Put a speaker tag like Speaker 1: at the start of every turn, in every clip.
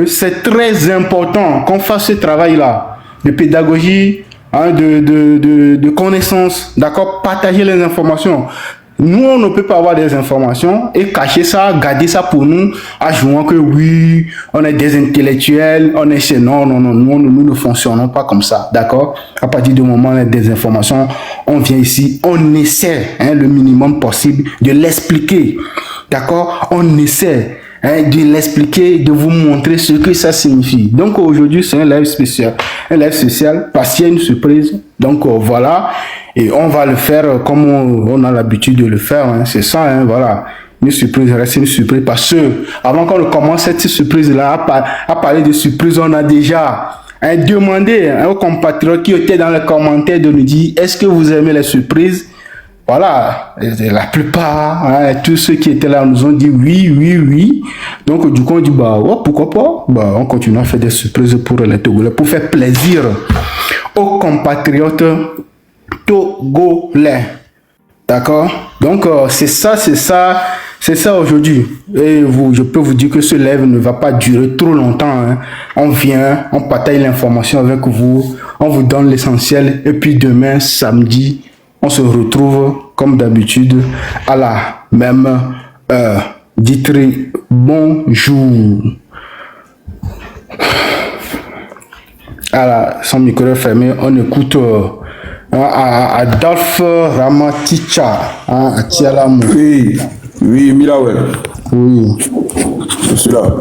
Speaker 1: C'est très important qu'on fasse ce travail-là de pédagogie, hein, de connaissance, d'accord, partager les informations. Nous, on ne peut pas avoir des informations et cacher ça, garder ça pour nous, en jouant que oui, on est des intellectuels, on est chez non, nous ne fonctionnons pas comme ça, d'accord? À partir du moment où on a des informations, on vient ici, on essaie, hein, le minimum possible de l'expliquer, d'accord? On essaie, hein, de l'expliquer, de vous montrer ce que ça signifie. Donc aujourd'hui, c'est un live spécial, parce qu'il y a une surprise. Donc voilà. Et on va le faire comme on a l'habitude de le faire, hein. C'est ça, hein, voilà. Une surprise reste une surprise parce que avant qu'on ne commence cette surprise-là, à parler de surprise, on a déjà, hein, demandé, hein, aux compatriotes qui étaient dans les commentaires de nous dire est-ce que vous aimez les surprises? Voilà, et la plupart, hein, tous ceux qui étaient là nous ont dit oui. Donc du coup on dit bah ouais, pourquoi pas? Bah on continue à faire des surprises pour les Togolais, pour faire plaisir aux compatriotes togolais. D'accord? Donc c'est ça aujourd'hui. Et je peux vous dire que ce live ne va pas durer trop longtemps, hein. On vient, on partage l'information avec vous, on vous donne l'essentiel et puis demain samedi, on se retrouve comme d'habitude à la même heure. Dites bonjour. Alors, son micro est fermé, on écoute Adolphe Ramaticha, hein, à Tialamou.
Speaker 2: Oui, Milawel.
Speaker 1: Oui.
Speaker 2: Je suis là.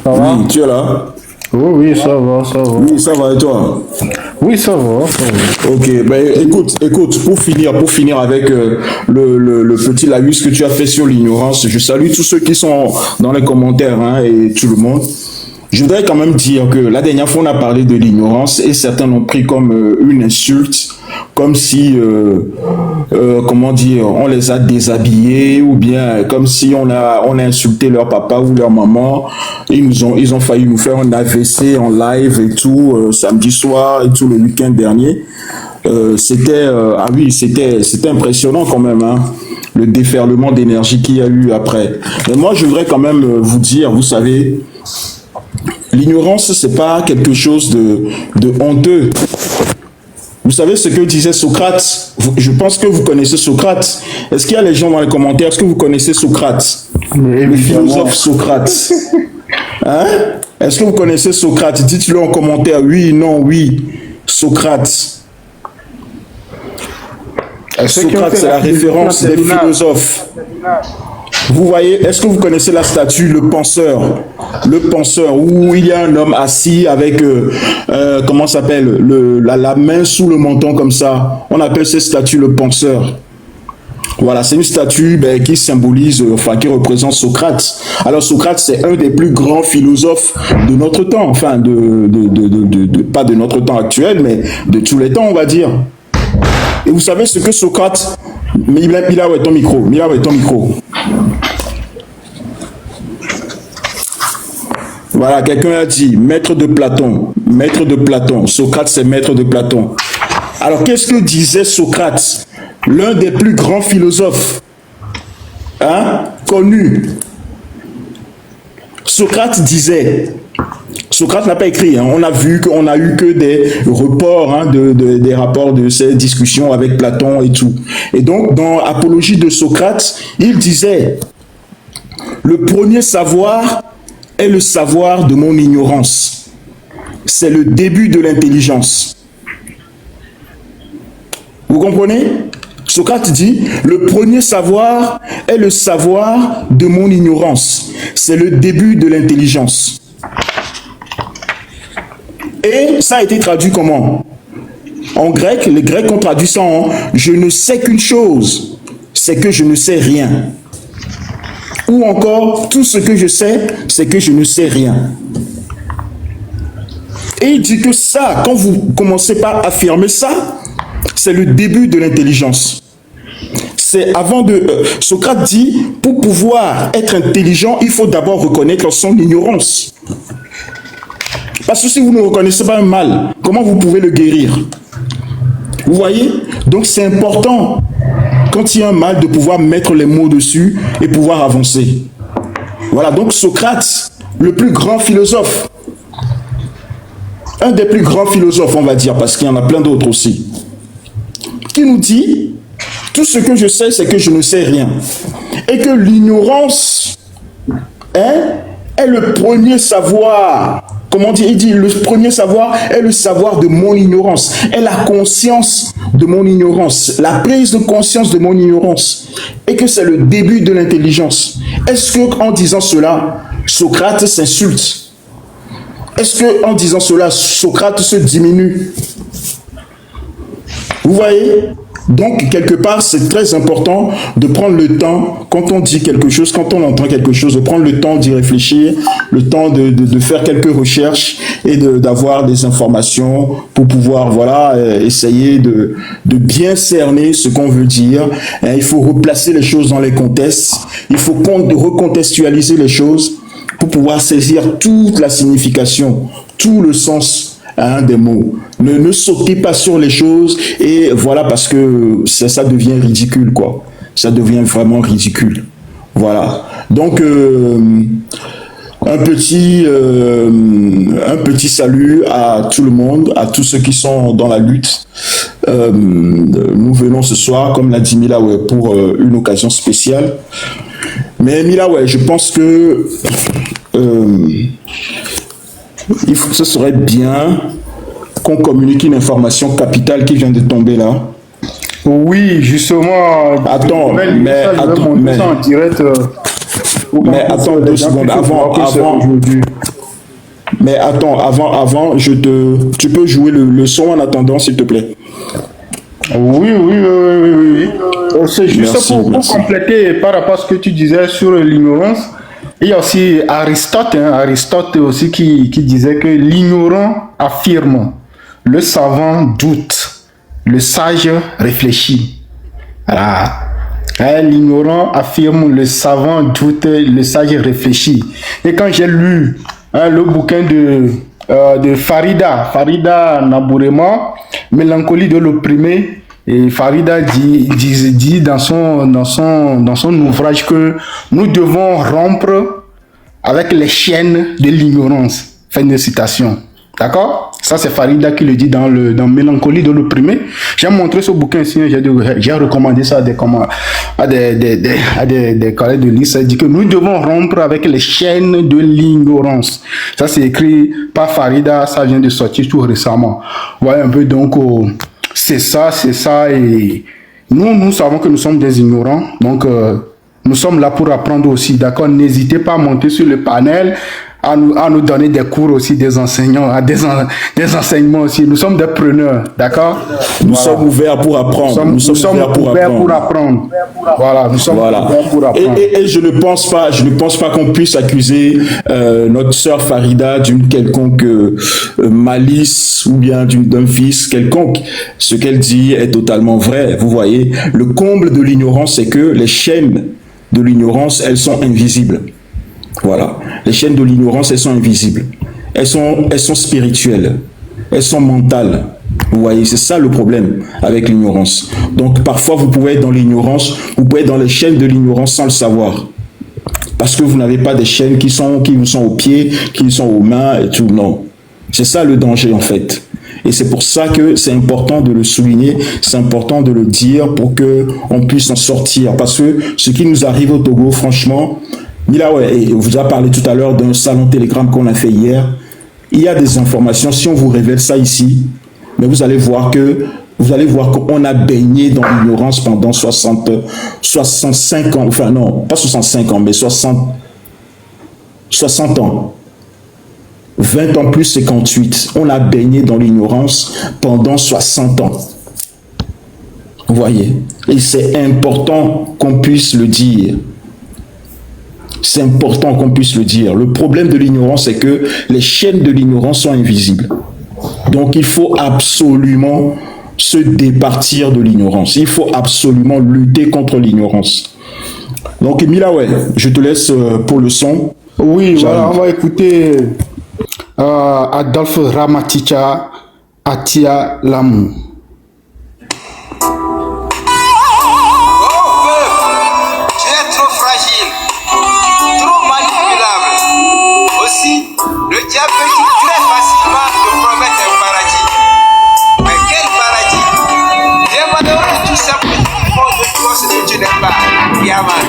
Speaker 1: Ça va?
Speaker 2: Oui, tu es là?
Speaker 1: Oui, ça va.
Speaker 2: Oui, ça va et toi?
Speaker 1: Oui, ça va.
Speaker 2: Ok, ben écoute, pour finir avec le petit laïus que tu as fait sur l'ignorance, je salue tous ceux qui sont dans les commentaires, hein, et tout le monde. Je voudrais quand même dire que la dernière fois, on a parlé de l'ignorance et certains l'ont pris comme une insulte, comme si, comment dire, on les a déshabillés ou bien comme si on a insulté leur papa ou leur maman. Ils ont failli nous faire un AVC en live et tout, samedi soir et tout le week-end dernier. C'était impressionnant quand même, hein, le déferlement d'énergie qu'il y a eu après. Mais moi, je voudrais quand même vous dire, vous savez, l'ignorance, c'est pas quelque chose de honteux. Vous savez ce que disait Socrate? Je pense que vous connaissez Socrate. Est-ce qu'il y a les gens dans les commentaires? Est-ce que vous connaissez Socrate? Le philosophe Socrate. Hein? Est-ce que vous connaissez Socrate? Dites-le en commentaire. Oui, non, oui. Socrate. Socrate, c'est la référence des philosophes. Vous voyez, est-ce que vous connaissez la statue, le penseur, où il y a un homme assis avec, comment ça s'appelle, la main sous le menton comme ça. On appelle cette statue le penseur. Voilà, c'est une statue qui symbolise, enfin qui représente Socrate. Alors Socrate, c'est un des plus grands philosophes de notre temps, enfin pas de notre temps actuel, mais de tous les temps, on va dire. Et vous savez ce que Socrate... Mila, où est ton micro? Mila, où est ton micro? Voilà, quelqu'un a dit maître de Platon. Socrate, c'est maître de Platon. Alors, qu'est-ce que disait Socrate, l'un des plus grands philosophes, hein, connus? Socrate disait... Socrate n'a pas écrit, hein. On a eu que des reports, hein, des rapports de ces discussions avec Platon et tout. Et donc, dans Apologie de Socrate, il disait « Le premier savoir est le savoir de mon ignorance. C'est le début de l'intelligence. » Vous comprenez? Socrate dit « Le premier savoir est le savoir de mon ignorance. C'est le début de l'intelligence. » Et ça a été traduit comment? En grec, les Grecs ont traduit ça en « je ne sais qu'une chose, c'est que je ne sais rien ». Ou encore « tout ce que je sais, c'est que je ne sais rien ». Et il dit que ça, quand vous commencez par affirmer ça, c'est le début de l'intelligence. C'est avant de... Socrate dit, pour pouvoir être intelligent, il faut d'abord reconnaître son ignorance. Parce que si vous ne reconnaissez pas un mal, comment vous pouvez le guérir? Vous voyez? Donc c'est important, quand il y a un mal, de pouvoir mettre les mots dessus et pouvoir avancer. Voilà, donc Socrate le plus grand philosophe, un des plus grands philosophes, on va dire, parce qu'il y en a plein d'autres aussi, qui nous dit, tout ce que je sais, c'est que je ne sais rien. Et que l'ignorance est le premier savoir. Comment dire? Il dit, le premier savoir est le savoir de mon ignorance, est la conscience de mon ignorance, la prise de conscience de mon ignorance, et que c'est le début de l'intelligence. Est-ce que en disant cela, Socrate s'insulte? Est-ce que en disant cela, Socrate se diminue? Vous voyez? Donc, quelque part, c'est très important de prendre le temps, quand on dit quelque chose, quand on entend quelque chose, de prendre le temps d'y réfléchir, le temps de faire quelques recherches et d'avoir des informations pour pouvoir, voilà, essayer de bien cerner ce qu'on veut dire. Il faut replacer les choses dans les contextes, il faut recontextualiser les choses pour pouvoir saisir toute la signification, tout le sens des mots. Ne sautez pas sur les choses et voilà, parce que ça devient ridicule, quoi. Ça devient vraiment ridicule. Voilà. Donc, un petit salut à tout le monde, à tous ceux qui sont dans la lutte. Nous venons ce soir, comme l'a dit Mila, pour une occasion spéciale. Mais Mila, je pense que ce serait bien qu'on communique une information capitale qui vient de tomber là.
Speaker 1: Oui, justement.
Speaker 2: Attends, mais
Speaker 1: en direct.
Speaker 2: Mais attends 2 secondes Mais attends, avant, tu peux jouer le son en attendant, s'il te plaît.
Speaker 1: Oui. C'est juste pour compléter par rapport à ce que tu disais sur l'ignorance. Il y a aussi Aristote aussi qui disait que l'ignorant affirme, le savant doute, le sage réfléchit. Voilà. L'ignorant affirme, le savant doute, le sage réfléchit. Et quand j'ai lu le bouquin de Farida Nabourema, Mélancolie de l'opprimé, et Farida dit dans son ouvrage que nous devons rompre avec les chaînes de l'ignorance. Fin de citation. D'accord? Ça, c'est Farida qui le dit dans Mélancolie de l'opprimé. J'ai montré ce bouquin ici, j'ai recommandé ça à des collègues de lycée. Il dit que nous devons rompre avec les chaînes de l'ignorance. Ça, c'est écrit par Farida, ça vient de sortir tout récemment. Vous voyez un peu, donc, c'est ça, et nous savons que nous sommes des ignorants, donc nous sommes là pour apprendre aussi, d'accord? N'hésitez pas à monter sur le panel, à nous donner des cours aussi, des enseignants, des enseignements aussi. Nous sommes des preneurs, d'accord?
Speaker 2: Nous sommes ouverts pour apprendre.
Speaker 1: Nous sommes ouverts pour apprendre. Voilà, nous sommes ouverts pour apprendre.
Speaker 2: Et je ne pense pas qu'on puisse accuser notre sœur Farida d'une quelconque malice ou bien d'un vice quelconque. Ce qu'elle dit est totalement vrai. Vous voyez, le comble de l'ignorance, c'est que les chaînes de l'ignorance, elles sont invisibles. Voilà. Les chaînes de l'ignorance, elles sont invisibles. Elles sont spirituelles. Elles sont mentales. Vous voyez, c'est ça le problème avec l'ignorance. Donc, parfois, vous pouvez être dans l'ignorance, vous pouvez être dans les chaînes de l'ignorance sans le savoir. Parce que vous n'avez pas des chaînes qui vous sont aux pieds, qui vous sont aux mains et tout. Non. C'est ça le danger, en fait. Et c'est pour ça que c'est important de le souligner, c'est important de le dire pour qu'on puisse en sortir. Parce que ce qui nous arrive au Togo, franchement, Mila, et on vous a parlé tout à l'heure d'un salon Telegram qu'on a fait hier. Il y a des informations, si on vous révèle ça ici, mais vous allez voir qu'on a baigné dans l'ignorance pendant 65 ans, enfin non, pas 65 ans, mais 60 ans. 20 ans plus 58. On a baigné dans l'ignorance pendant 60 ans. Vous voyez? Et c'est important qu'on puisse le dire. C'est important qu'on puisse le dire. Le problème de l'ignorance, c'est que les chaînes de l'ignorance sont invisibles. Donc, il faut absolument se départir de l'ignorance. Il faut absolument lutter contre l'ignorance. Donc, Mila, je te laisse pour le son.
Speaker 1: Oui, voilà, on va écouter Adolphe Ramatica, Atia Lamou.
Speaker 3: Tu as pu très facilement te promettre un paradis. Mais quel paradis? Les malheureux, tout simplement, font de toi ce que tu n'aimes pas. Yaman.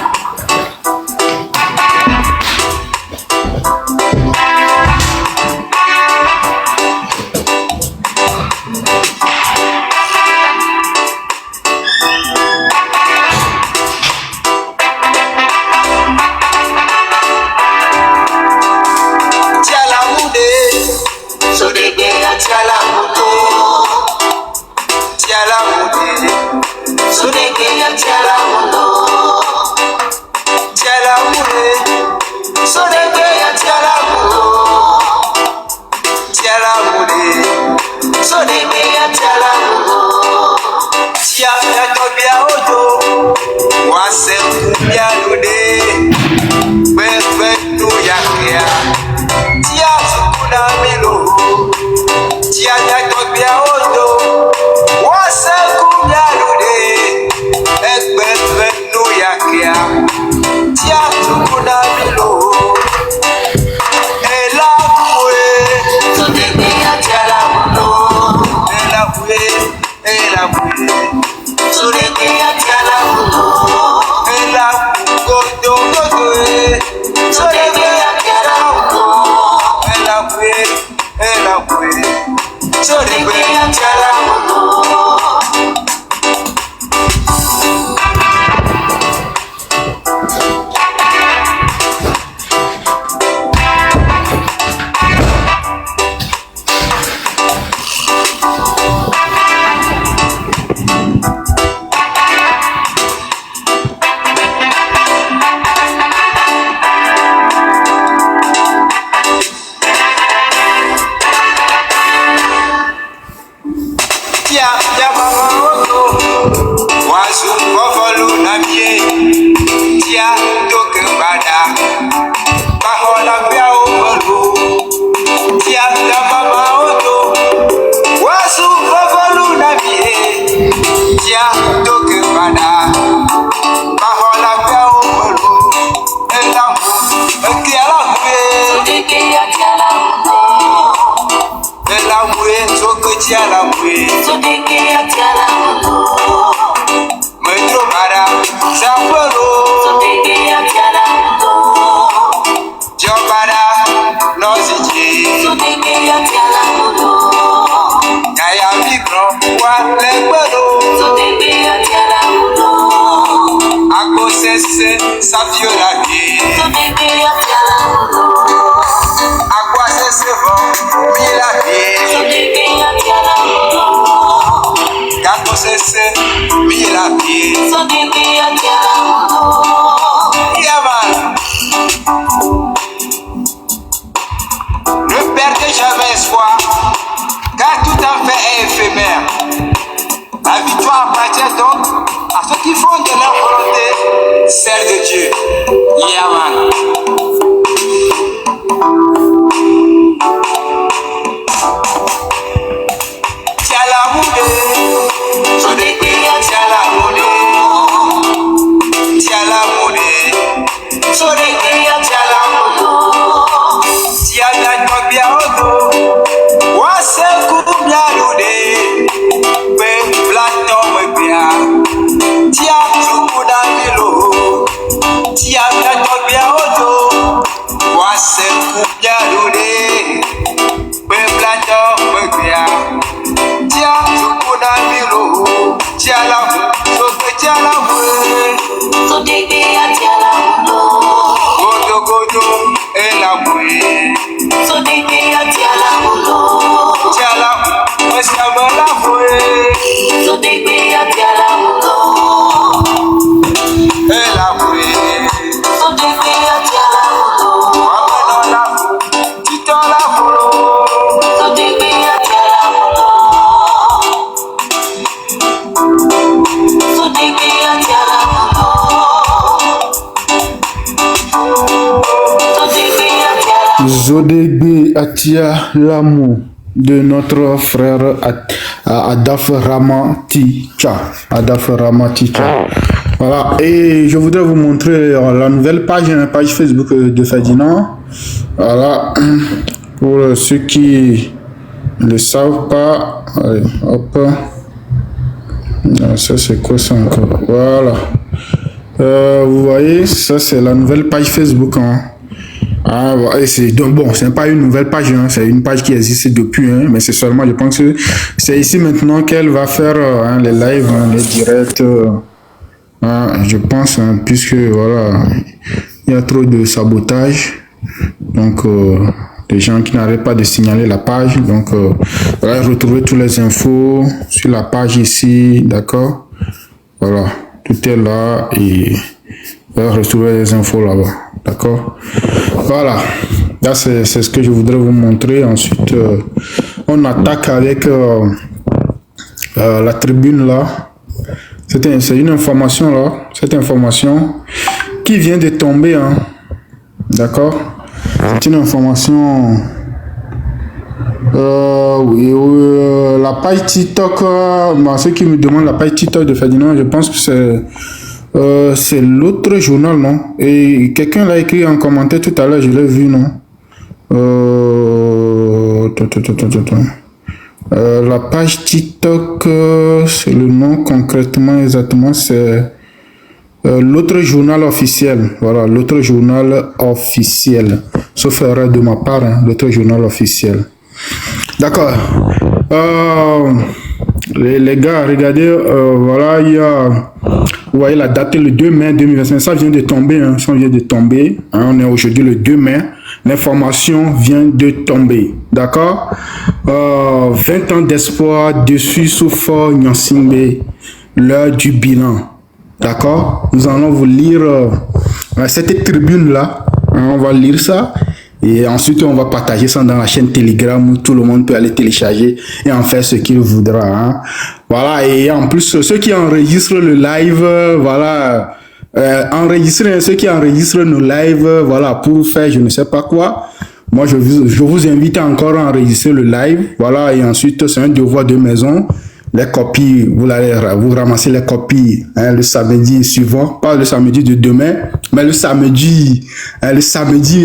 Speaker 3: Ne perdez jamais espoir, car tout en fait est éphémère. La victoire appartient donc à ceux qui font de leur volonté celle de Dieu. Yaman.
Speaker 1: Zodégbe Atia l'amour de notre frère Adaf Ramaticha. Adaf Ramaticha. Voilà, et je voudrais vous montrer la nouvelle page Facebook de Ferdinand. Voilà, Pour ceux qui ne le savent pas, allez, hop. Ça c'est quoi ça encore? Voilà. Vous voyez, ça c'est la nouvelle page Facebook. Hein. Ah, c'est donc bon, c'est pas une nouvelle page, hein, c'est une page qui existe depuis, hein, mais c'est seulement, je pense que c'est ici maintenant qu'elle va faire hein, les lives, hein, les directs, je pense, hein, puisque voilà, il y a trop de sabotage, donc des gens qui n'arrêtent pas de signaler la page, donc voilà, retrouver toutes les infos sur la page ici, d'accord, voilà, tout est là et retrouver les infos là-bas. D'accord. Voilà. Là, c'est ce que je voudrais vous montrer. Ensuite, on attaque avec la tribune là. C'est une information là. Cette information qui vient de tomber. Hein. D'accord. C'est une information. La page TikTok. Ceux qui me demandent la page TikTok de Ferdinand, je pense que c'est l'autre journal, non? Et quelqu'un l'a écrit en commentaire tout à l'heure, je l'ai vu, non? La page TikTok, c'est le nom concrètement, exactement, c'est l'autre journal officiel. Voilà, l'autre journal officiel. Sauf erreur de ma part, hein, l'autre journal officiel. D'accord. Les gars, regardez, voilà, il y a... Vous voyez la date, le 2 mai 2025, ça vient de tomber, hein, ça vient de tomber. Hein, on est aujourd'hui le 2 mai, l'information vient de tomber, d'accord. 20 ans d'espoir dessus sous fort Nyansingbe, l'heure du bilan, d'accord. Nous allons vous lire cette tribune-là, hein, on va lire ça. Et ensuite, on va partager ça dans la chaîne Telegram où tout le monde peut aller télécharger et en faire ce qu'il voudra. Hein. Voilà, et en plus, ceux qui enregistrent le live, voilà, ceux qui enregistrent nos lives, voilà, pour faire je ne sais pas quoi. Moi, je vous invite encore à enregistrer le live. Voilà, et ensuite, c'est un devoir de maison. Les copies, vous ramassez les copies hein, le samedi suivant, pas le samedi de demain, mais le samedi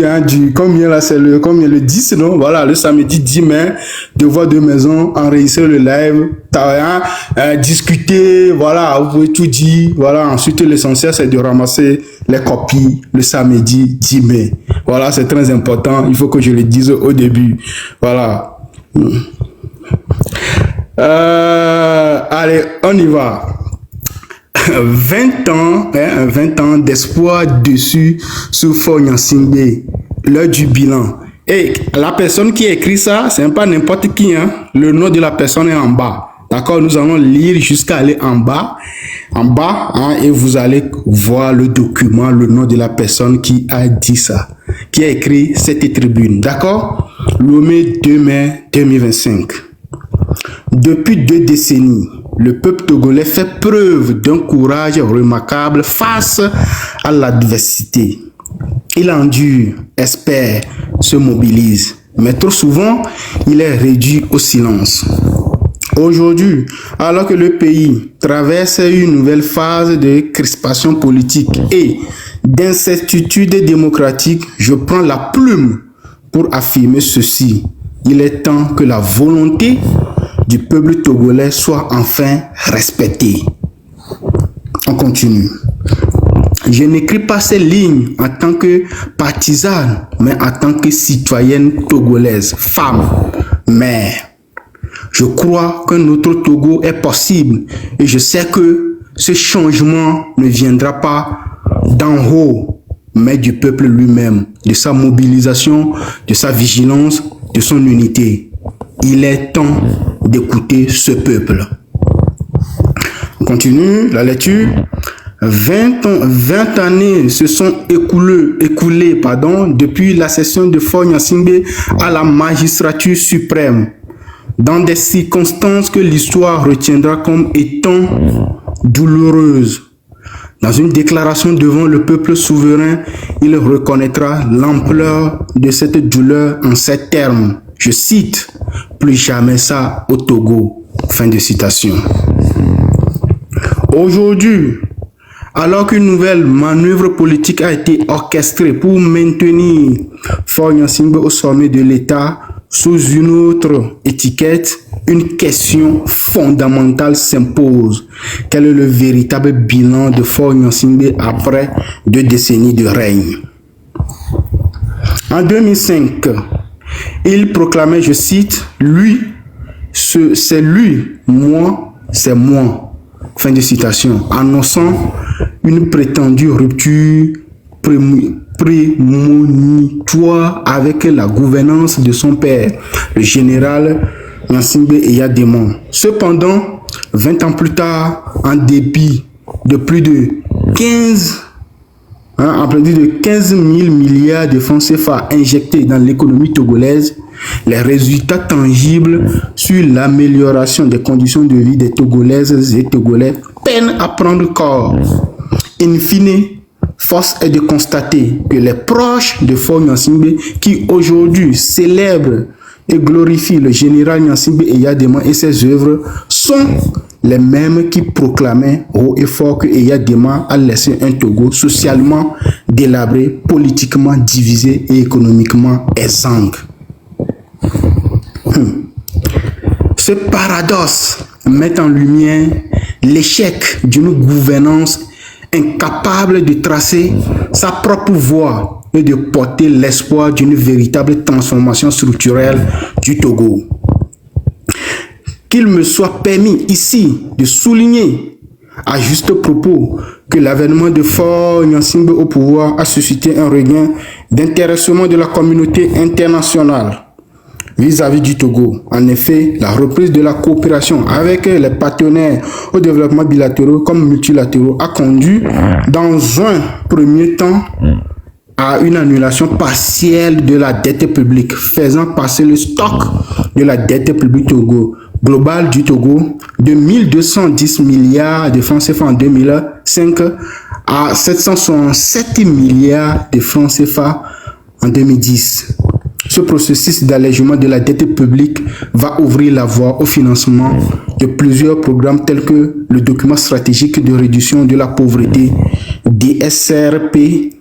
Speaker 1: hein, du combien là, c'est le 10, non? Voilà, le samedi 10 mai, devoir de maison, enregistrer le live, discuter, voilà, vous pouvez tout dire, voilà, ensuite l'essentiel c'est de ramasser les copies le samedi 10 mai. Voilà, c'est très important, il faut que je le dise au début. Voilà. Allez, on y va. 20 ans d'espoir dessus sous Nyansingbe, l'heure du bilan. Et la personne qui écrit ça, c'est pas n'importe qui, hein. Le nom de la personne est en bas. D'accord, nous allons lire jusqu'à aller en bas, hein, et vous allez voir le document, le nom de la personne qui a dit ça, qui a écrit cette tribune. D'accord, le 2 mai 2025. Depuis 2 décennies, le peuple togolais fait preuve d'un courage remarquable face à l'adversité. Il endure, espère, se mobilise, mais trop souvent, il est réduit au silence. Aujourd'hui, alors que le pays traverse une nouvelle phase de crispation politique et d'incertitude démocratique, je prends la plume pour affirmer ceci. Il est temps que la volonté du peuple togolais soit enfin respectée. On continue. Je n'écris pas ces lignes en tant que partisane, mais en tant que citoyenne togolaise, femme, mère. Je crois que notre Togo est possible et je sais que ce changement ne viendra pas d'en haut, mais du peuple lui-même, de sa mobilisation, de sa vigilance, de son unité. Il est temps d'écouter ce peuple. On continue la lecture. 20 années se sont écoulées depuis l'accession de Faure Nyansingbe à la magistrature suprême, dans des circonstances que l'histoire retiendra comme étant douloureuses. Dans une déclaration devant le peuple souverain, il reconnaîtra l'ampleur de cette douleur en ces termes. Je cite, « Plus jamais ça au Togo ». Fin de citation. Aujourd'hui, Alors qu'une nouvelle manœuvre politique a été orchestrée pour maintenir Faure Gnassingbé au sommet de l'État sous une autre étiquette, une question fondamentale s'impose. Quel est le véritable bilan de Faure Gnassingbé après 2 décennies de règne? En 2005, il proclamait, je cite, « Lui, c'est lui, moi, c'est moi ». Fin de citation, annonçant une prétendue rupture prémonitoire avec la gouvernance de son père, le général Gnassingbé Eyadémon. Cependant, 20 ans plus tard, en dépit de plus de 15 000 milliards de francs CFA injectés dans l'économie togolaise, les résultats tangibles sur l'amélioration des conditions de vie des Togolaises et Togolais peinent à prendre corps. In fine, force est de constater que les proches de Faure Gnassingbé, qui aujourd'hui célèbrent et glorifient le général Gnassingbé Eyadémon et ses œuvres, sont les mêmes qui proclamaient haut et fort que Eyadémon a laissé un Togo socialement délabré, politiquement divisé et économiquement exsangue. Ce paradoxe met en lumière l'échec d'une gouvernance incapable de tracer sa propre voie et de porter l'espoir d'une véritable transformation structurelle du Togo. Qu'il me soit permis ici de souligner à juste propos que l'avènement de Faure Gnassingbé au pouvoir a suscité un regain d'intéressement de la communauté internationale vis-à-vis du Togo. En effet, la reprise de la coopération avec les partenaires au développement bilatéraux comme multilatéraux a conduit dans un premier temps à une annulation partielle de la dette publique, faisant passer le stock de la dette publique globale du Togo de 1210 milliards de francs CFA en 2005 à 767 milliards de francs CFA en 2010. Ce processus d'allègement de la dette publique va ouvrir la voie au financement de plusieurs programmes tels que le document stratégique de réduction de la pauvreté DSRPIC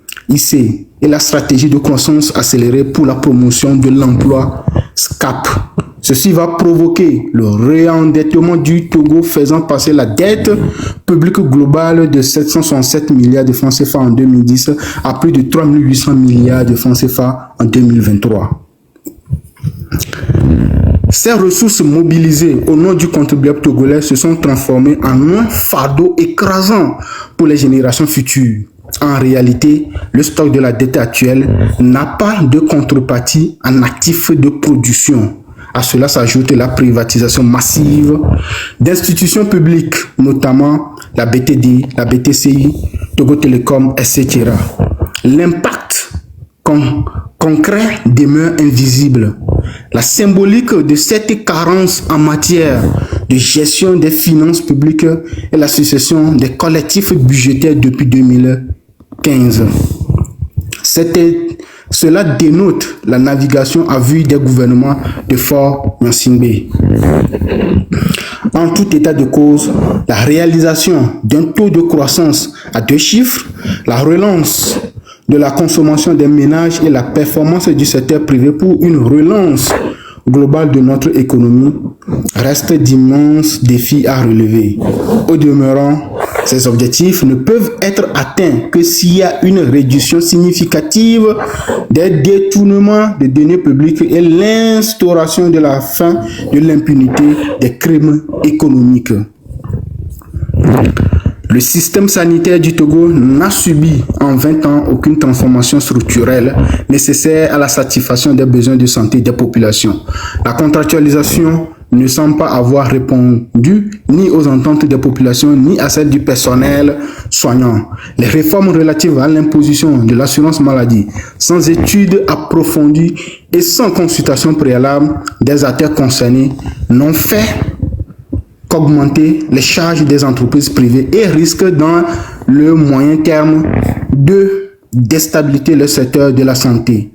Speaker 1: et la stratégie de croissance accélérée pour la promotion de l'emploi SCAP. Ceci va provoquer le réendettement du Togo, faisant passer la dette publique globale de 767 milliards de francs CFA en 2010 à plus de 3800 milliards de francs CFA en 2023. Ces ressources mobilisées au nom du contribuable togolais se sont transformées en un fardeau écrasant pour les générations futures. En réalité, le stock de la dette actuelle n'a pas de contrepartie en actifs de production. À cela s'ajoute la privatisation massive d'institutions publiques, notamment la BTD, la BTCI, Togo Telecom, etc. L'impact concret demeure invisible. La symbolique de cette carence en matière de gestion des finances publiques est la succession des collectifs budgétaires depuis 2015. Cela dénote la navigation à vue des gouvernements de Faure Gnassingbé. En tout état de cause, la réalisation d'un taux de croissance à 2 chiffres, la relance de la consommation des ménages et la performance du secteur privé pour une relance globale de notre économie restent d'immenses défis à relever. Au demeurant, ces objectifs ne peuvent être atteints que s'il y a une réduction significative des détournements des deniers publics et l'instauration de la fin de l'impunité des crimes économiques. Le système sanitaire du Togo n'a subi en 20 ans aucune transformation structurelle nécessaire à la satisfaction des besoins de santé des populations. La contractualisation ne semble pas avoir répondu ni aux attentes des populations ni à celles du personnel soignant. Les réformes relatives à l'imposition de l'assurance maladie, sans études approfondies et sans consultation préalable des acteurs concernés, n'ont fait qu'augmenter les charges des entreprises privées et risquent dans le moyen terme de déstabiliser le secteur de la santé.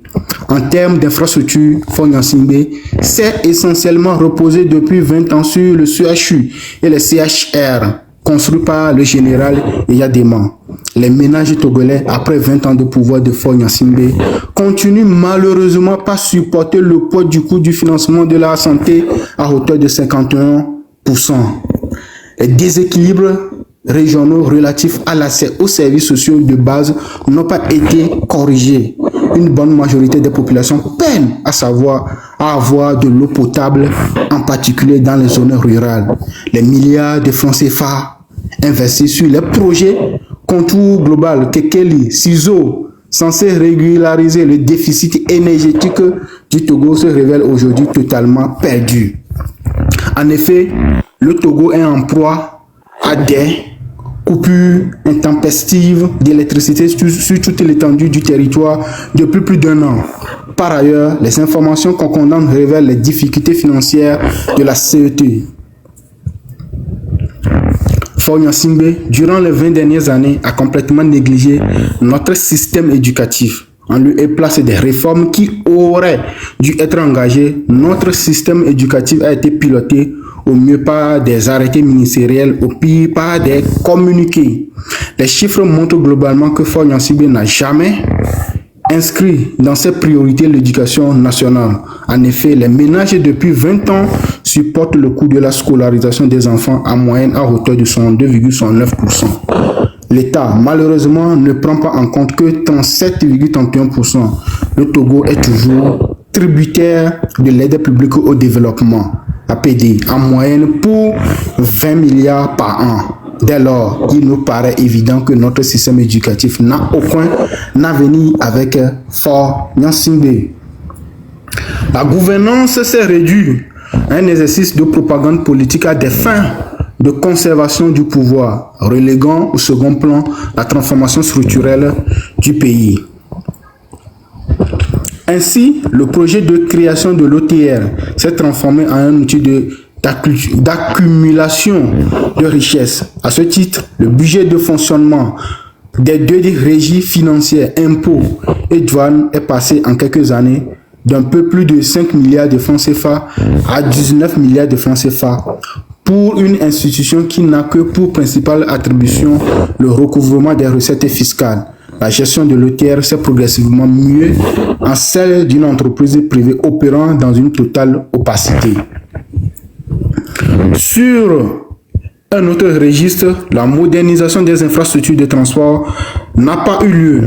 Speaker 1: En termes d'infrastructure, Faure Gnassingbé s'est essentiellement reposé depuis 20 ans sur le CHU et le CHR, construit par le général Eyadémon. les ménages togolais, après 20 ans de pouvoir de Faure Gnassingbé, continuent malheureusement pas supporter le poids du coût du financement de la santé à hauteur de 51%. Les déséquilibres régionaux relatifs à l'accès aux services sociaux de base n'ont pas été corrigés. Une bonne majorité des populations peinent à avoir de l'eau potable, en particulier dans les zones rurales. Les milliards de francs CFA investis sur les projets Contour global, Kekeli, CISO, censés régulariser le déficit énergétique du Togo, se révèlent aujourd'hui totalement perdus. En effet, le Togo est en proie à des coupures intempestives d'électricité sur toute l'étendue du territoire depuis plus d'1 an. Par ailleurs, les informations concordantes révèlent les difficultés financières de la CET. Faure Gnassingbé, durant les 20 dernières années, a complètement négligé notre système éducatif. En lieu et place des réformes qui auraient dû être engagées, notre système éducatif a été piloté au mieux par des arrêtés ministériels, au pire par des communiqués. Les chiffres montrent globalement que Faure Gnassingbé n'a jamais inscrit dans ses priorités l'éducation nationale. En effet, les ménages depuis 20 ans supportent le coût de la scolarisation des enfants en moyenne à hauteur de 62,69%. L'État, malheureusement, ne prend pas en compte que 37,31%. Le Togo est toujours tributaire de l'aide publique au développement, APD, en moyenne pour 20 milliards par an. Dès lors, il nous paraît évident que notre système éducatif n'a aucun avenir avec Faure Gnassingbé. La gouvernance s'est réduite à un exercice de propagande politique à des fins de conservation du pouvoir, reléguant au second plan la transformation structurelle du pays. Ainsi, le projet de création de l'OTR s'est transformé en un outil d'accumulation de richesses. À ce titre, le budget de fonctionnement des deux régies financières, impôts et douanes, est passé en quelques années d'un peu plus de 5 milliards de francs CFA à 19 milliards de francs CFA pour une institution qui n'a que pour principale attribution le recouvrement des recettes fiscales. La gestion de l'OTR s'est progressivement muée en celle d'une entreprise privée opérant dans une totale opacité. Sur un autre registre, la modernisation des infrastructures de transport n'a pas eu lieu.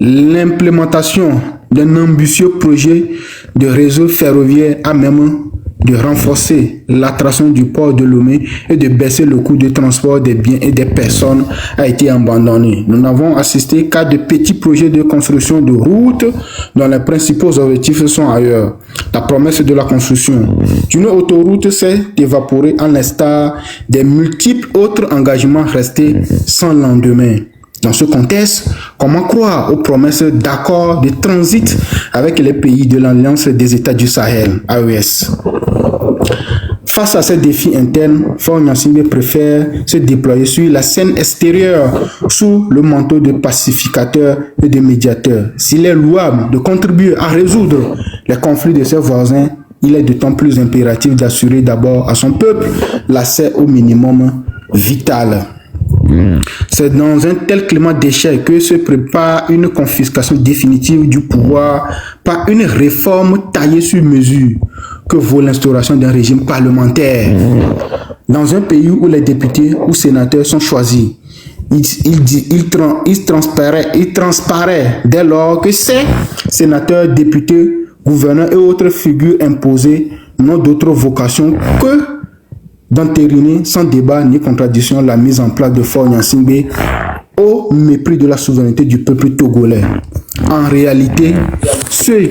Speaker 1: L'implémentation d'un ambitieux projet de réseau ferroviaire a même de renforcer l'attraction du port de Lomé et de baisser le coût de transport des biens et des personnes a été abandonnée. Nous n'avons assisté qu'à de petits projets de construction de routes dont les principaux objectifs sont ailleurs. La promesse de la construction d'une autoroute s'est évaporée en l'instar des multiples autres engagements restés sans lendemain. Dans ce contexte, comment croire aux promesses d'accords de transit avec les pays de l'Alliance des États du Sahel, AES? Face à ces défis internes, Faure Gnassingbé préfère se déployer sur la scène extérieure sous le manteau de pacificateur et de médiateur. S'il est louable de contribuer à résoudre les conflits de ses voisins, il est d'autant plus impératif d'assurer d'abord à son peuple l'accès au minimum vital. C'est dans un tel climat d'échec que se prépare une confiscation définitive du pouvoir par une réforme taillée sur mesure que vaut l'instauration d'un régime parlementaire. Dans un pays où les députés ou sénateurs sont choisis, il transparaît dès lors que ces sénateurs, députés, gouverneurs et autres figures imposées n'ont d'autre vocation que d'entériner sans débat ni contradiction la mise en place de Faure Gnassingbé au mépris de la souveraineté du peuple togolais. En réalité, ceux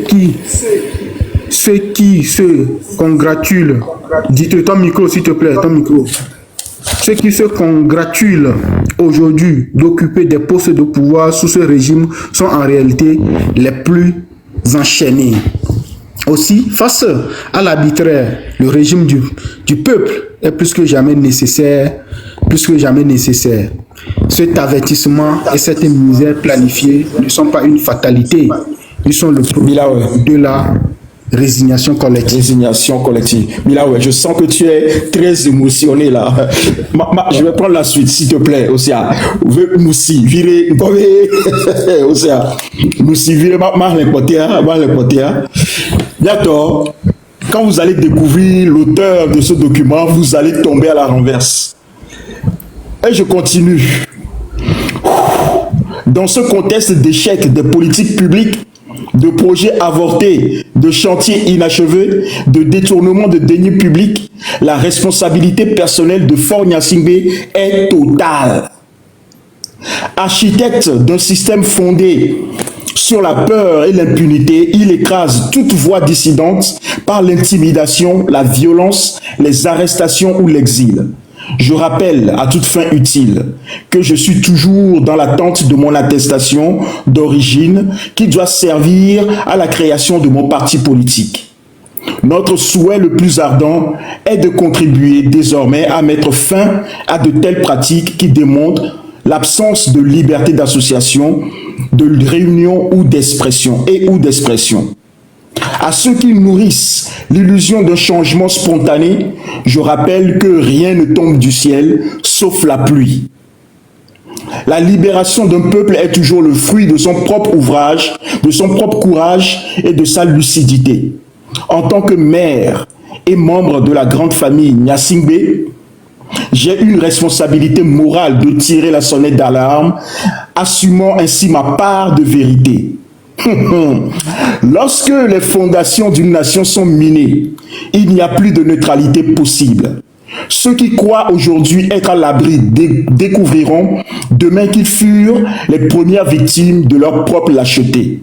Speaker 1: qui se congratulent, dites ton micro s'il te plaît, ton micro. Ceux qui se congratulent aujourd'hui d'occuper des postes de pouvoir sous ce régime sont en réalité les plus enchaînés. Aussi, face à l'arbitraire, le régime du peuple est plus que jamais nécessaire. Cet avertissement et cette misère planifiée ne sont pas une fatalité. Ils sont le produit de la Résignation collective.
Speaker 2: Résignation collective. Mais là, ouais, je sens que tu es très émotionné là. Je vais prendre la suite, s'il te plaît, Osia. Moussi, virez, Osia. Moussi, virez, bientôt, quand vous allez découvrir l'auteur de ce document, vous allez tomber à la renverse. Et je continue. Dans ce contexte d'échec des politiques publiques, de projets avortés, de chantiers inachevés, de détournement de deniers publics, la responsabilité personnelle de Faure Gnassingbé est totale. Architecte d'un système fondé sur la peur et l'impunité, il écrase toute voix dissidente par l'intimidation, la violence, les arrestations ou l'exil. Je rappelle, à toute fin utile, que je suis toujours dans l'attente de mon attestation d'origine qui doit servir à la création de mon parti politique. Notre souhait le plus ardent est de contribuer désormais à mettre fin à de telles pratiques qui démontrent l'absence de liberté d'association, de réunion ou d'expression À ceux qui nourrissent l'illusion d'un changement spontané, je rappelle que rien ne tombe du ciel, sauf la pluie. La libération d'un peuple est toujours le fruit de son propre ouvrage, de son propre courage et de sa lucidité. En tant que maire et membre de la grande famille Gnassingbé, j'ai une responsabilité morale de tirer la sonnette d'alarme, assumant ainsi ma part de vérité. Lorsque les fondations d'une nation sont minées, il n'y a plus de neutralité possible. Ceux qui croient aujourd'hui être à l'abri découvriront demain qu'ils furent les premières victimes de leur propre lâcheté.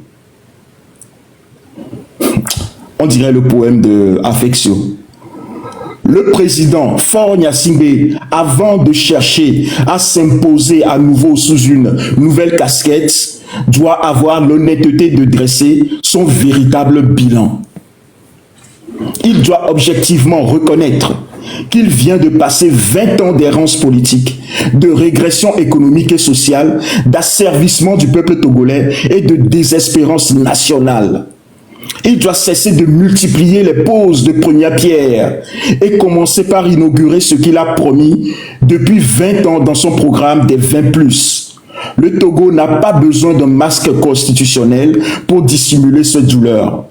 Speaker 2: On dirait le poème de Affectio. Le président Faure Gnassingbé, avant de chercher à s'imposer à nouveau sous une nouvelle casquette, doit avoir l'honnêteté de dresser son véritable bilan. Il doit objectivement reconnaître qu'il vient de passer 20 ans d'errance politique, de régression économique et sociale, d'asservissement du peuple togolais et de désespérance nationale. Il doit cesser de multiplier les poses de première pierre et commencer par inaugurer ce qu'il a promis depuis 20 ans dans son programme des 20+. Le Togo n'a pas besoin d'un masque constitutionnel pour dissimuler cette douleur.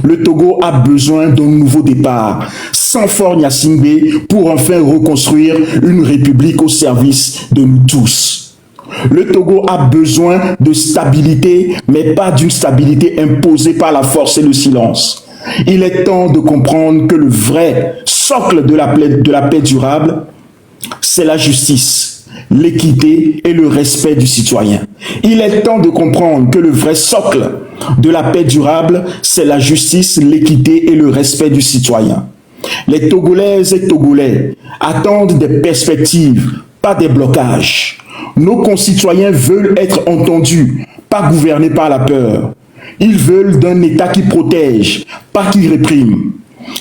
Speaker 2: Le Togo a besoin d'un nouveau départ, sans Faure Gnassingbé, pour enfin reconstruire une république au service de nous tous. Le Togo a besoin de stabilité, mais pas d'une stabilité imposée par la force et le silence. Il est temps de comprendre que le vrai socle de la paix durable, c'est la justice, l'équité et le respect du citoyen. Il est temps de comprendre que le vrai socle de la paix durable, c'est la justice, l'équité et le respect du citoyen. Les Togolaises et Togolais attendent des perspectives, pas des blocages. Nos concitoyens veulent être entendus, pas gouvernés par la peur. Ils veulent d'un État qui protège, pas qui réprime.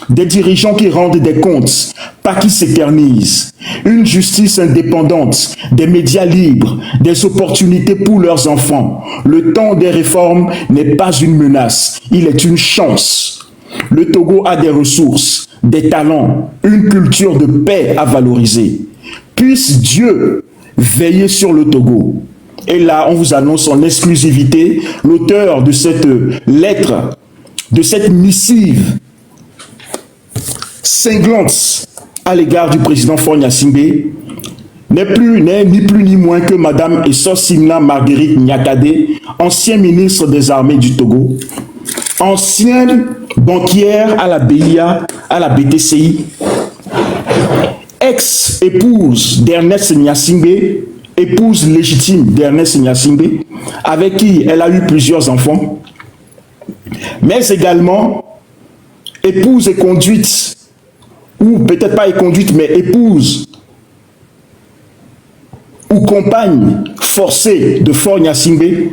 Speaker 2: Des dirigeants qui rendent des comptes, pas qui s'éternisent. Une justice indépendante, des médias libres, des opportunités pour leurs enfants. Le temps des réformes n'est pas une menace, il est une chance. Le Togo a des ressources, des talents, une culture de paix à valoriser. Puisse Dieu veiller sur le Togo. Et là, on vous annonce en exclusivité l'auteur de cette lettre, de cette missive cinglante à l'égard du président Faure Gnassingbé, n'est ni plus ni moins que Madame Essosimna Marguerite Nyakadé, ancienne ministre des Armées du Togo, ancienne banquière à la BIA, à la BTCI, ex-épouse d'Ernest Gnassingbé, épouse légitime d'Ernest Gnassingbé, avec qui elle a eu plusieurs enfants, mais également épouse et conduite, ou peut-être pas conduite, mais épouse ou compagne forcée de Faure Gnassingbé.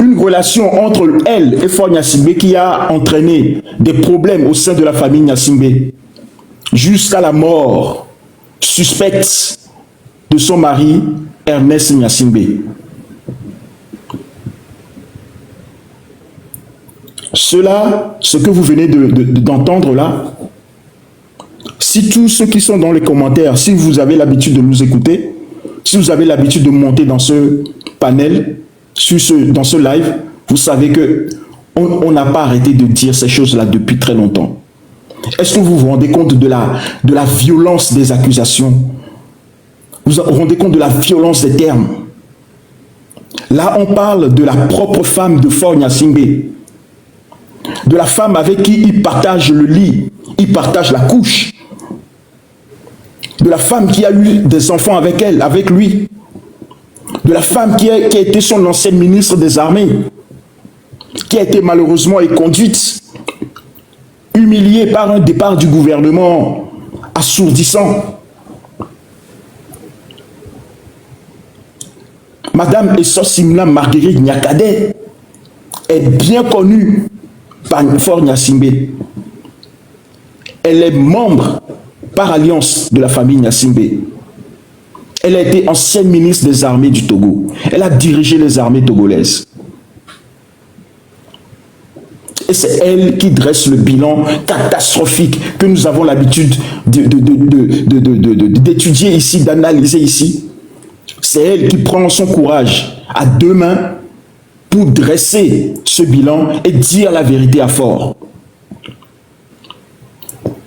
Speaker 2: Une relation entre elle et Faure Gnassingbé qui a entraîné des problèmes au sein de la famille Gnassingbé, jusqu'à la mort suspecte de son mari, Ernest Gnassingbé. Cela, ce que vous venez d'entendre là, si tous ceux qui sont dans les commentaires, si vous avez l'habitude de nous écouter, si vous avez l'habitude de monter dans ce panel, dans ce live, vous savez que on n'a pas arrêté de dire ces choses-là depuis très longtemps. Est-ce que vous vous rendez compte de la violence des accusations? Vous vous rendez compte de la violence des termes? Là, on parle de la propre femme de Faure Gnassingbé, de la femme avec qui il partage le lit, il partage la couche, de la femme qui a eu des enfants avec elle, avec lui, de la femme qui a été son ancienne ministre des Armées, qui a été malheureusement éconduite, humiliée par un départ du gouvernement assourdissant. Madame Essosimna Marguerite Niakade est bien connue par Faure Gnassingbé. Elle est membre par alliance de la famille Gnassingbé. Elle a été ancienne ministre des armées du Togo. Elle a dirigé les armées togolaises. Et c'est elle qui dresse le bilan catastrophique que nous avons l'habitude d'étudier ici, d'analyser ici. C'est elle qui prend son courage à deux mains pour dresser ce bilan et dire la vérité à Faure.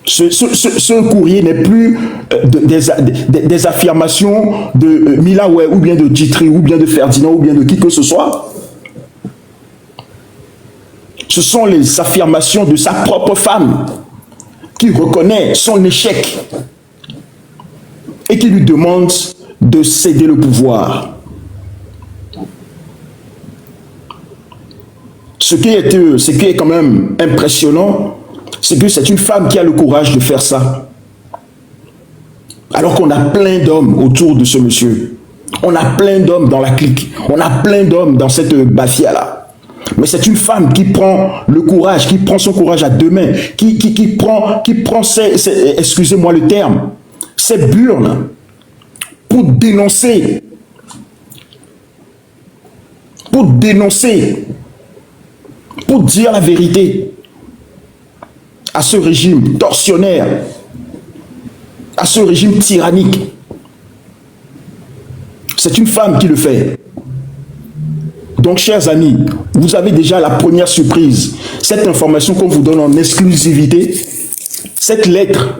Speaker 2: Ce courrier n'est plus des affirmations de Milaoué ou bien de Djitri ou bien de Ferdinand ou bien de qui que ce soit. Ce sont les affirmations de sa propre femme qui reconnaît son échec et qui lui demande de céder le pouvoir. Ce qui est quand même impressionnant, c'est que c'est une femme qui a le courage de faire ça. Alors qu'on a plein d'hommes autour de ce monsieur. On a plein d'hommes dans la clique. On a plein d'hommes dans cette bafia-là. Mais c'est une femme qui prend le courage, qui prend son courage à deux mains, qui prend excusez-moi le terme, ses burnes pour dénoncer, pour dire la vérité à ce régime tortionnaire, à ce régime tyrannique. C'est une femme qui le fait. Donc, chers amis, vous avez déjà la première surprise. Cette information qu'on vous donne en exclusivité, cette lettre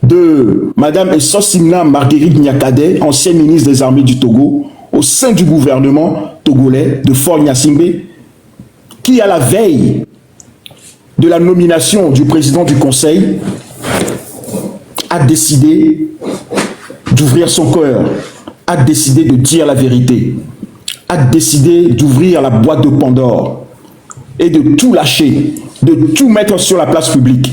Speaker 2: de Madame Essosimna Marguerite Niakade, ancienne ministre des Armées du Togo, au sein du gouvernement togolais de Faure Gnassingbé, qui, à la veille de la nomination du président du Conseil, a décidé d'ouvrir son cœur, a décidé de dire la vérité, a décidé d'ouvrir la boîte de Pandore et de tout lâcher, de tout mettre sur la place publique.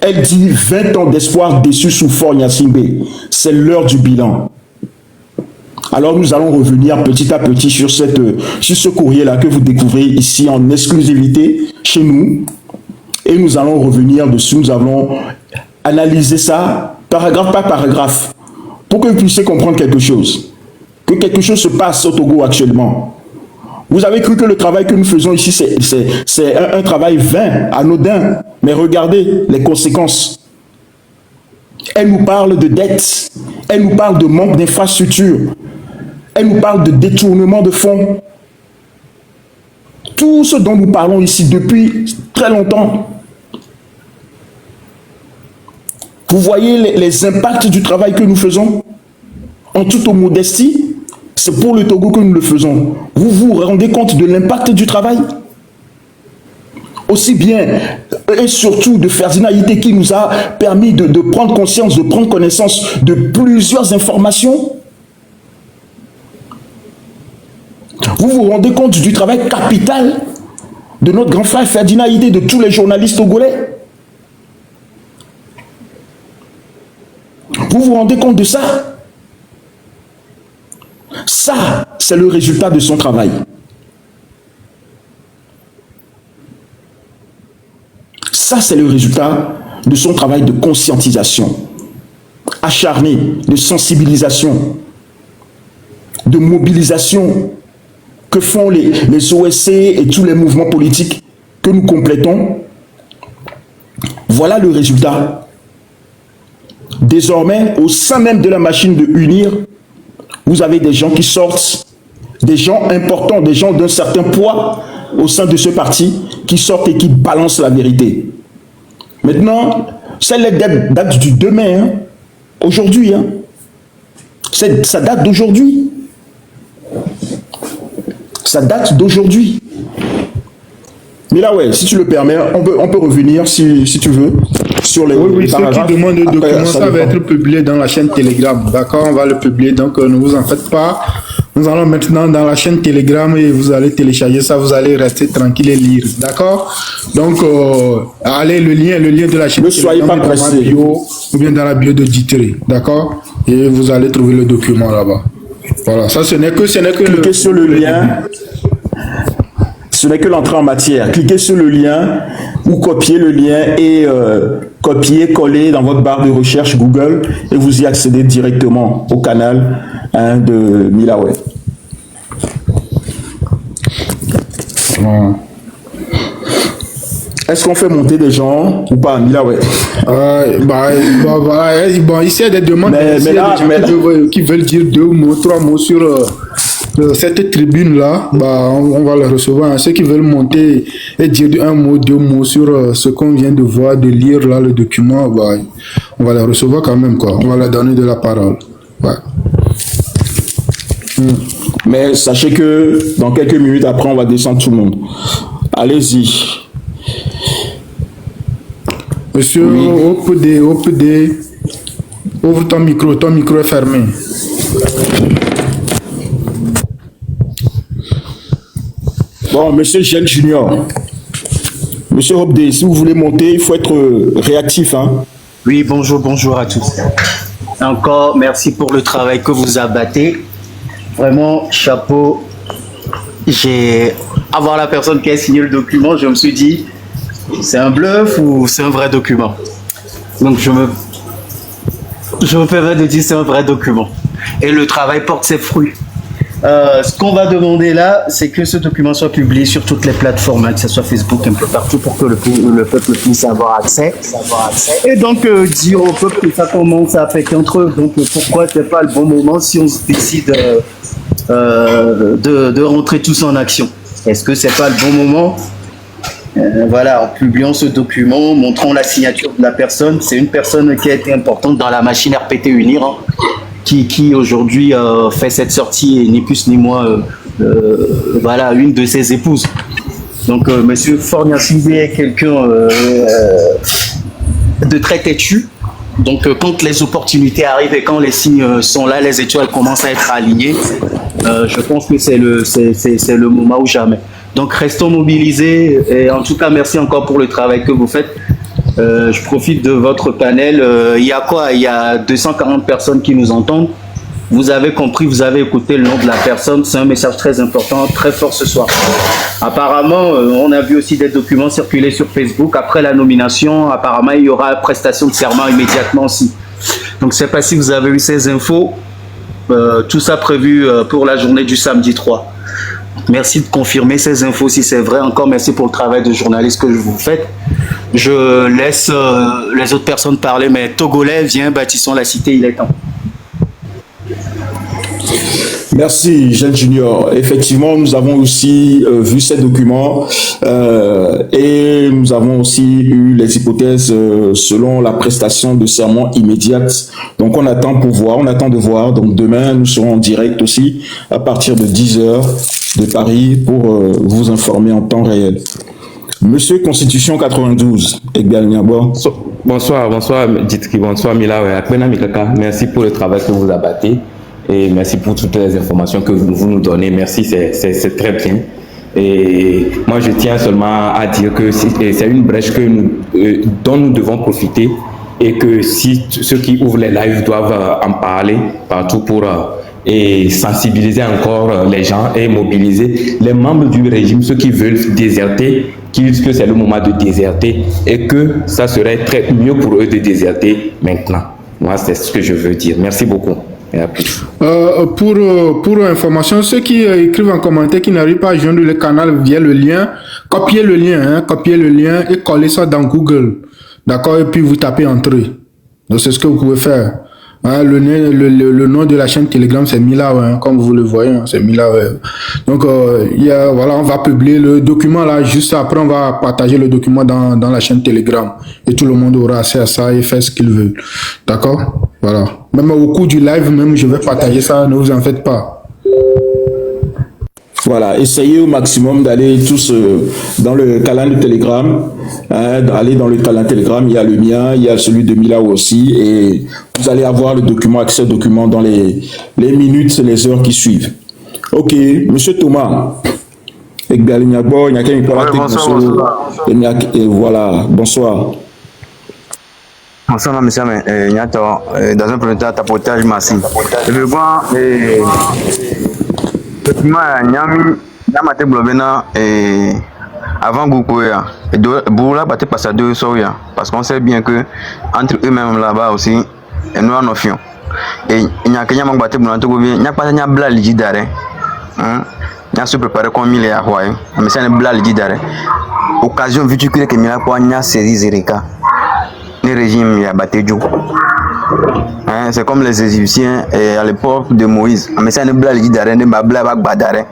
Speaker 2: Elle dit 20 ans d'espoir déçus sous Faure Gnassingbé. C'est l'heure du bilan. Alors nous allons revenir petit à petit sur ce courrier-là que vous découvrez ici en exclusivité chez nous. Et nous allons revenir dessus. Nous allons analyser ça paragraphe par paragraphe pour que vous puissiez comprendre quelque chose. Que quelque chose se passe au Togo actuellement. Vous avez cru que le travail que nous faisons ici, c'est un travail vain, anodin. Mais regardez les conséquences. Elle nous parle de dettes. Elle nous parle de manque d'infrastructures. Elle nous parle de détournement de fonds. Tout ce dont nous parlons ici depuis très longtemps. Vous voyez les impacts du travail que nous faisons? En toute modestie, c'est pour le Togo que nous le faisons. Vous vous rendez compte de l'impact du travail? Aussi bien et surtout de Ferdinand Ité qui nous a permis de prendre conscience, de prendre connaissance de plusieurs informations. Vous vous rendez compte du travail capital de notre grand frère Ferdinand Ité, de tous les journalistes togolais? Vous vous rendez compte de ça? Ça, c'est le résultat de son travail. Ça, c'est le résultat de son travail de conscientisation, acharné, de sensibilisation, de mobilisation que font les OSC et tous les mouvements politiques que nous complétons, voilà le résultat. Désormais, au sein même de la machine de UNIR, vous avez des gens qui sortent, des gens importants, des gens d'un certain poids au sein de ce parti, qui sortent et qui balancent la vérité. Maintenant, celle-là date du demain, hein, aujourd'hui. Hein. Ça date d'aujourd'hui. Ça date d'aujourd'hui. Mais là, ouais, si tu le permets, on peut revenir, si tu veux, sur les,
Speaker 1: oui,
Speaker 2: les paragraphes.
Speaker 1: Ceux qui demandent le
Speaker 2: après,
Speaker 1: document, ça va être publié dans la chaîne Telegram. D'accord, on va le publier, donc ne vous en faites pas. Nous allons maintenant dans la chaîne Telegram et vous allez télécharger ça, vous allez rester tranquille et lire. D'accord? Donc, allez, le lien de la chaîne
Speaker 2: ne soyez
Speaker 1: Telegram
Speaker 2: pas
Speaker 1: est dans ma
Speaker 2: pressés.
Speaker 1: bio, ou bien dans la bio de Dietrich. D'accord? Et vous allez trouver le document là-bas. Voilà, ça ce n'est que
Speaker 2: Cliquez sur le lien. Ce n'est que l'entrée en matière. Cliquez sur le lien ou copiez le lien et copiez, collez dans votre barre de recherche Google et vous y accédez directement au canal de Milaway. Est-ce qu'on fait monter des gens ou pas, Milaway?
Speaker 1: Bon, ici il y a des demandes qui veulent dire 2 mots, 3 mots sur cette tribune-là. On va les recevoir. Ceux qui veulent monter et dire 1 mot, 2 mots sur ce qu'on vient de voir, de lire là, le document, on va les recevoir quand même, quoi. On va leur donner de la parole. Ouais.
Speaker 2: Mais sachez que dans quelques minutes après, on va descendre tout le monde. Allez-y.
Speaker 1: Monsieur, oui. OPD, ouvre ton micro est fermé.
Speaker 2: Bon, monsieur Gel Junior, monsieur Hopdé, si vous voulez monter, il faut être réactif. Hein.
Speaker 4: Oui, bonjour à tous. Encore, merci pour le travail que vous abattez. Vraiment, chapeau. Avoir la personne qui a signé le document, je me suis dit, c'est un bluff ou c'est un vrai document? Donc, je me permets de dire c'est un vrai document. Et le travail porte ses fruits. Ce qu'on va demander là, c'est que ce document soit publié sur toutes les plateformes, hein, que ce soit Facebook, un peu partout, pour que le peuple puisse avoir accès. Et donc, dire au peuple que ça commence à affecter entre eux. Donc, pourquoi c'est pas le bon moment si on se décide de rentrer tous en action? Est-ce que c'est pas le bon moment? Voilà, en publiant ce document, montrant la signature de la personne. C'est une personne qui a été importante dans la machine RPT UNIR, hein, qui aujourd'hui fait cette sortie, et ni plus ni moins, voilà, une de ses épouses. Donc, monsieur Forniassibé est quelqu'un de très têtu. Donc, quand les opportunités arrivent et quand les signes sont là, les étoiles commencent à être alignées, je pense que c'est le moment ou jamais. Donc, restons mobilisés. Et en tout cas, merci encore pour le travail que vous faites. Je profite de votre panel. Il y a quoi? Il y a 240 personnes qui nous entendent. Vous avez compris, vous avez écouté le nom de la personne. C'est un message très important, très fort ce soir. Apparemment, on a vu aussi des documents circuler sur Facebook. Après la nomination, apparemment, il y aura prestation de serment immédiatement aussi. Donc, je ne sais pas si vous avez eu ces infos. Tout ça prévu pour la journée du samedi 3. Merci de confirmer ces infos si c'est vrai. Encore merci pour le travail de journaliste que vous faites. Je laisse les autres personnes parler, mais Togolais, viens, bâtissons la cité, il est temps.
Speaker 2: Merci, Jeanne Junior. Effectivement, nous avons aussi vu ces documents et nous avons aussi eu les hypothèses selon la prestation de serment immédiate. Donc, on attend de voir. Donc, demain, nous serons en direct aussi à partir de 10h de Paris pour vous informer en temps réel. Monsieur Constitution 92,
Speaker 5: Bonsoir, Dietrich, bonsoir Mila. Merci pour le travail que vous abattez et merci pour toutes les informations que vous nous donnez. Merci, c'est très bien. Et moi, je tiens seulement à dire que c'est une brèche dont nous devons profiter et que si ceux qui ouvrent les lives doivent en parler partout pour et sensibiliser encore les gens et mobiliser les membres du régime, ceux qui veulent déserter, qui disent que c'est le moment de déserter et que ça serait très mieux pour eux de déserter maintenant. Moi, c'est ce que je veux dire. Merci beaucoup. Et à plus.
Speaker 1: Pour information, ceux qui écrivent en commentaire qui n'arrivent pas à joindre le canal via le lien, copiez le lien et collez ça dans Google. D'accord? Et puis vous tapez entrée. Donc c'est ce que vous pouvez faire. Hein, le nom de la chaîne Telegram, c'est Milaway, hein, comme vous le voyez, hein, c'est Milaway. Donc, voilà, on va publier le document là, juste après, on va partager le document dans la chaîne Telegram. Et tout le monde aura accès à ça et faire ce qu'il veut. D'accord? Voilà. Même au cours du live, même, je vais partager ça, ne vous en faites pas.
Speaker 2: Voilà, essayez au maximum d'aller tous dans le calendrier Telegram. Allez dans le calendrier Telegram, il y a le mien, il y a celui de Milaway aussi. Et vous allez avoir le document, accès au document dans les minutes, les heures qui suivent. Ok, monsieur Thomas. Et voilà, bonsoir.
Speaker 6: Bonsoir, monsieur. Dans un premier temps, tapotage massif. Je veux voir. Avant Goukoya, Boula battait pas ça deux soya, parce qu'on sait bien que entre eux-mêmes là-bas aussi, nous en offrons. Et il n'y a qu'un manque batté pour il n'y a pas de blas ligi d'arrêt. Il y a se préparer comme il est à Hawaï, mais c'est un blas ligi d'arrêt. Occasion viticule que Mila Poigna série Zerika. Le régime y a battu du. C'est comme les Égyptiens à l'époque de Moïse. Mais c'est un blas d'arrêt, ne babla badare,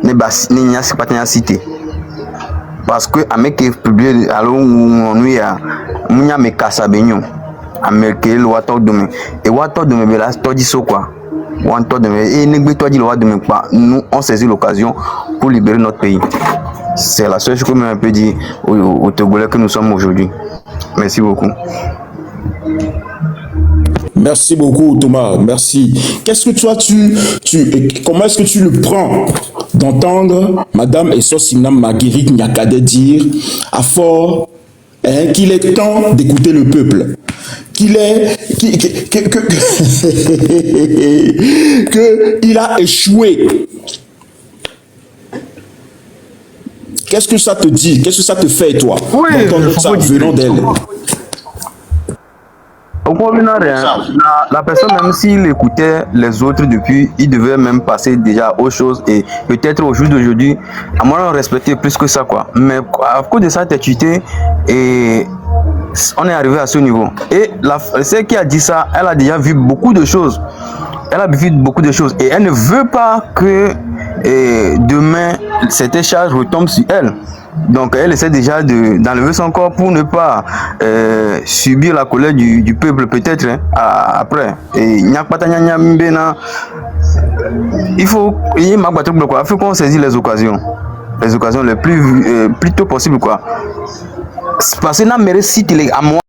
Speaker 6: ne bas ni a pas cité. Parce que à mec publié alors on y a munya me kasa benyo. A merke le wato demain. Et wato demain bela to dit so quoi. Wato demain et ne toi dit le wato demain pas. Nous on saisit l'occasion pour libérer notre pays. C'est la seule chose que je peux dire aux Togolais que nous sommes aujourd'hui. Merci beaucoup.
Speaker 2: Merci beaucoup, Thomas. Merci. Qu'est-ce que toi, comment est-ce que tu le prends d'entendre Madame Essosinam Marguerite Nyakade dire à fort qu'il est temps d'écouter le peuple, qu'il a échoué. Qu'est-ce que ça te dit? Qu'est-ce que ça te fait, toi, d'entendre ça venant d'elle?
Speaker 6: Au contraire, la personne, même s'il écoutait les autres depuis, il devait même passer déjà aux choses et peut-être au jour d'aujourd'hui, à moins de respecter plus que ça, quoi. Mais à cause de sa têtuité, et on est arrivé à ce niveau. Et celle qui a dit ça, elle a déjà vu beaucoup de choses. Elle a vu beaucoup de choses et elle ne veut pas que demain, cette charge retombe sur elle. Donc elle essaie déjà d'enlever son corps pour ne pas subir la colère du peuple peut-être après. Et il faut qu'on saisisse les occasions les plus tôt possible quoi. Parce que n'a mérité à moi.